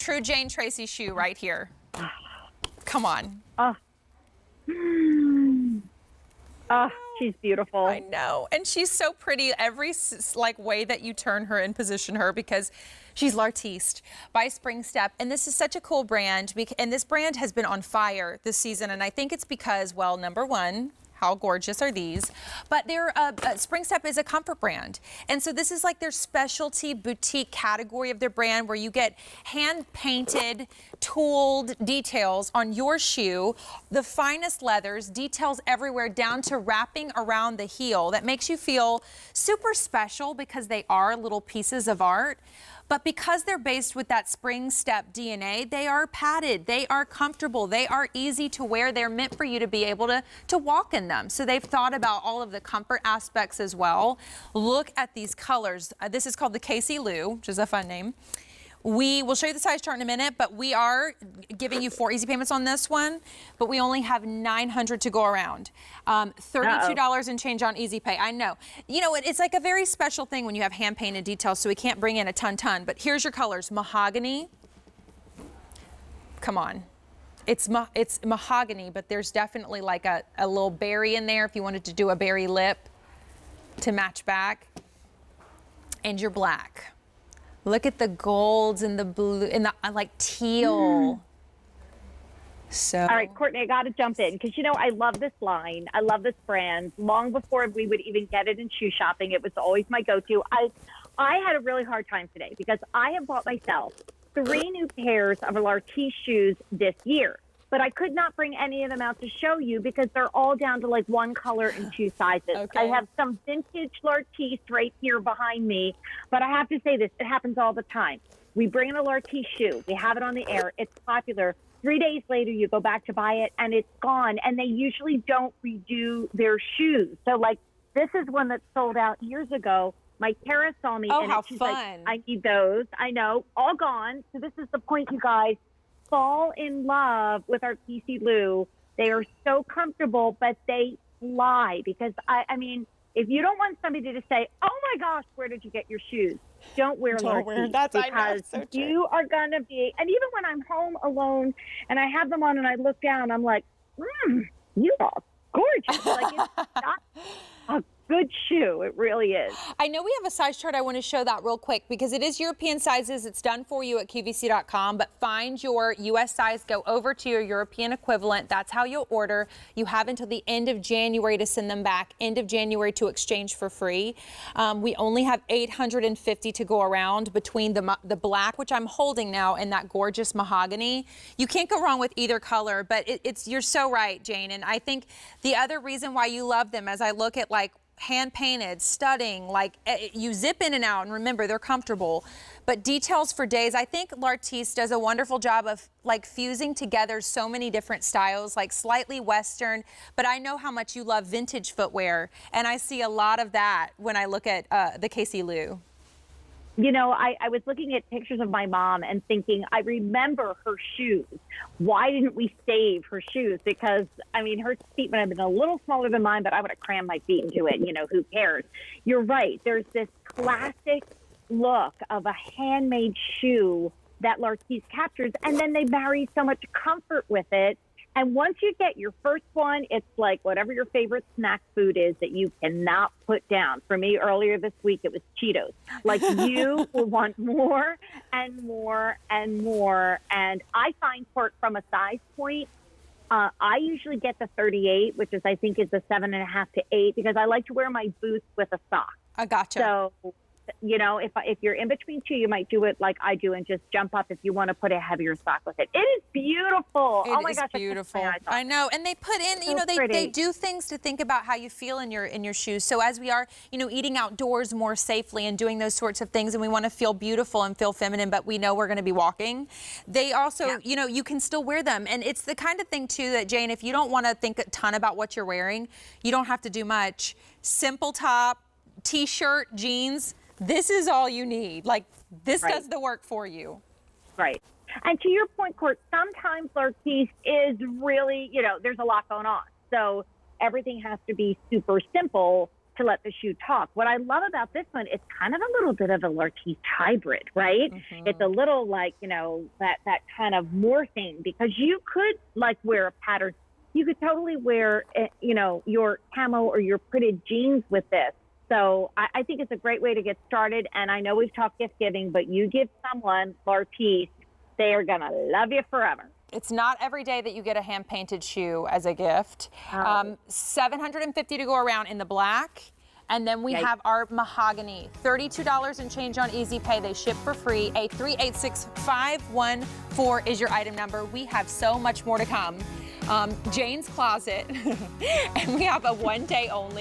true Jane Tracy shoe right here. Come on. Oh, she's beautiful. I know. And she's so pretty every way that you turn her and position her, because she's L'Artiste by Spring Step. And this is such a cool brand. And this brand has been on fire this season. And I think it's because, well, number one, how gorgeous are these? But Spring Step is a comfort brand. And so this is like their specialty boutique category of their brand, where you get hand-painted, tooled details on your shoe, the finest leathers, details everywhere down to wrapping around the heel. That makes you feel super special because they are little pieces of art. But because they're based with that Spring Step DNA, they are padded, they are comfortable, they are easy to wear. They're meant for you to be able to walk in them. So they've thought about all of the comfort aspects as well. Look at these colors. This is called the Kacielou, which is a fun name. We will show you the size chart in a minute, but we are giving you 4 easy payments on this one, but we only have 900 to go around. $32 and change on easy pay. I know. You know, it's like a very special thing when you have hand-painted details, so we can't bring in a ton, but here's your colors. Mahogany. Come on. It's mahogany, but there's definitely like a little berry in there if you wanted to do a berry lip to match back. And your black. Look at the golds and the blue and the like teal. So. All right, Courtney, I got to jump in because, you know, I love this line. I love this brand. Long before we would even get it in shoe shopping, it was always my go-to. I had a really hard time today because I have bought myself 3 new pairs of L'Artiste shoes this year. But I could not bring any of them out to show you because they're all down to like 1 color and 2 sizes. Okay. I have some vintage L'Artiste right here behind me, but I have to say this, it happens all the time. We bring in a L'Artiste shoe, we have it on the air, it's popular. 3 days later, you go back to buy it and it's gone, and they usually don't redo their shoes. So like, this is one that sold out years ago. My Tara saw me and she's fun. like, I need those. I know, all gone. So this is the point, you guys. Fall in love with our Kacielou. They are so comfortable, but they fly because I mean, if you don't want somebody to say, "Oh my gosh, where did you get your shoes?" Don't wear L'Artiste because so you are gonna be. And even when I'm home alone and I have them on and I look down, I'm like, you are gorgeous. Like it's not a good shoe. It really is. I know we have a size chart. I want to show that real quick because it is European sizes. It's done for you at QVC.com, but find your US size, go over to your European equivalent. That's how you'll order. You have until the end of January to send them back, end of January to exchange for free. We only have 850 to go around between the black, which I'm holding now, and that gorgeous mahogany. You can't go wrong with either color, but you're so right, Jane. And I think the other reason why you love them, as I look at like hand painted, studding, like you zip in and out, and remember they're comfortable, but details for days. I think L'Artiste does a wonderful job of like fusing together so many different styles, like slightly Western, but I know how much you love vintage footwear, and I see a lot of that when I look at the Kacielou. You know, I was looking at pictures of my mom and thinking, I remember her shoes. Why didn't we save her shoes? Because, I mean, her feet would have been a little smaller than mine, but I would have crammed my feet into it. You know, who cares? You're right. There's this classic look of a handmade shoe that L'Artiste captures, and then they marry so much comfort with it. And once you get your first one, it's like whatever your favorite snack food is that you cannot put down. For me, earlier this week, it was Cheetos. Like you will want more and more and more. And I find from a size point, I usually get the 38, which is I think is the 7.5 to 8, because I like to wear my boots with a sock. I gotcha. So, you know, if you're in between two, you might do it like I do and just jump up if you want to put a heavier sock with it. It is beautiful. Oh my gosh, beautiful. I know. And they put in, you know, they do things to think about how you feel in your shoes. So as we are, you know, eating outdoors more safely and doing those sorts of things, and we want to feel beautiful and feel feminine, but we know we're going to be walking. They also, you know, you can still wear them. And it's the kind of thing too that, Jane, if you don't want to think a ton about what you're wearing, you don't have to do much. Simple top, t-shirt, jeans. This is all you need. Like, this does the work for you. Right. And to your point, Court, sometimes L'Artiste is really, you know, there's a lot going on. So everything has to be super simple. to let the shoe talk. What I love about this one, it's kind of a little bit of a Lartiste hybrid, right? It's a little like, you know, that kind of morphing, because you could like wear a pattern. You could totally wear, you know, your camo or your printed jeans with this. So I think it's a great way to get started. And I know we've talked gift giving, but you give someone Lartiste, they are going to love you forever. It's not every day that you get a hand-painted shoe as a gift. $750 to go around in the black. And then we have our mahogany, $32 and change on Easy Pay. They ship for free. A 386514 is your item number. We have so much more to come. Jane's Closet, and we have a one-day only.